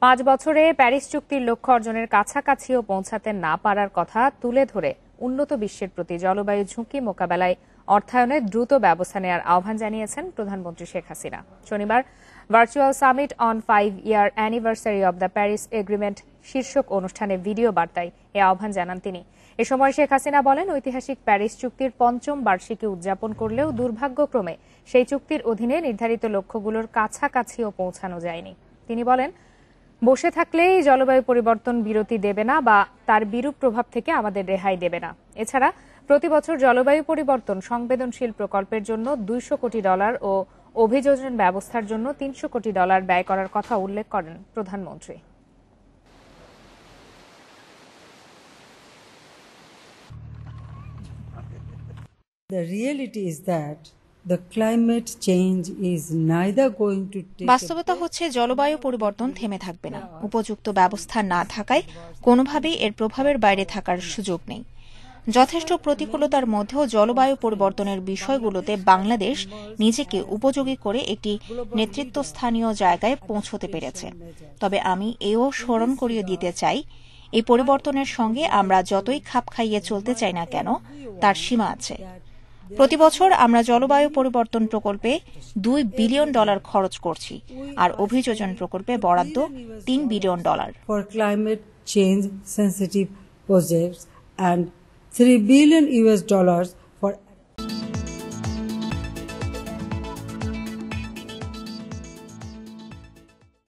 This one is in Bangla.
5 বছরে প্যারিস চুক্তির লক্ষ্য অর্জনের কাছাকাছিও পৌঁছাতে না পারার কথা তুলে ধরে উন্নত বিশ্বের প্রতি জলবায়ু ঝুঁকি মোকাবেলায় অর্থায়নে দ্রুত ব্যবস্থা নেওয়ার আহ্বান জানিয়েছেন প্রধানমন্ত্রী শেখ হাসিনা। শনিবার virtual summit on 5-year anniversary of the Paris agreement শীর্ষক অনুষ্ঠানে ভিডিও বার্তায় এ আহ্বান জানান তিনি। এ সময় শেখ হাসিনা বলেন, ঐতিহাসিক প্যারিস চুক্তির 5ম বার্ষিকী উদযাপন করলেও দুর্ভাগ্যক্রমে সেই চুক্তির অধীনে নির্ধারিত লক্ষ্যগুলোর কাছাকাছিও পৌঁছানো যায়নি। তিনি বলেন, বসে থাকলেই জলবায়ু পরিবর্তন বিরতি দেবে না বা তার বিরূপ প্রভাব থেকে আমাদের রেহাই দেবে না। এছাড়া প্রতি বছর জলবায়ু পরিবর্তন সংবেদনশীল প্রকল্পের জন্য $200 কোটি ও অভিযোজন ব্যবস্থার জন্য $300 কোটি ব্যয় করার কথা উল্লেখ করেন প্রধানমন্ত্রী। The reality is that the climate change is neither going to take বাস্তবতা হচ্ছে জলবায়ু পরিবর্তন থেমে থাকবে না। উপযুক্ত ব্যবস্থা না থাকায় কোনোভাবেই এর প্রভাবের বাইরে থাকার সুযোগ নেই। যথেষ্ট প্রতিকূলতার মধ্যেও জলবায়ু পরিবর্তনের বিষয়গুলোতে বাংলাদেশ নিজেকে উপযোগী করে একটি নেতৃত্বস্থানীয় জায়গায় পৌঁছতে পেরেছে। তবে আমি এও স্মরণ করিয়ে দিতে চাই, এই পরিবর্তনের সঙ্গে আমরা যতই খাপ খাইয়ে চলতে চাই না কেন, তার সীমা আছে। প্রতি বছর আমরা জলবায়ু পরিবর্তন প্রকল্পে $2 বিলিয়ন খরচ করছি, আর অভিযোজন প্রকল্পে বরাদ্দ $3 billion. for climate change sensitive projects and $3 billion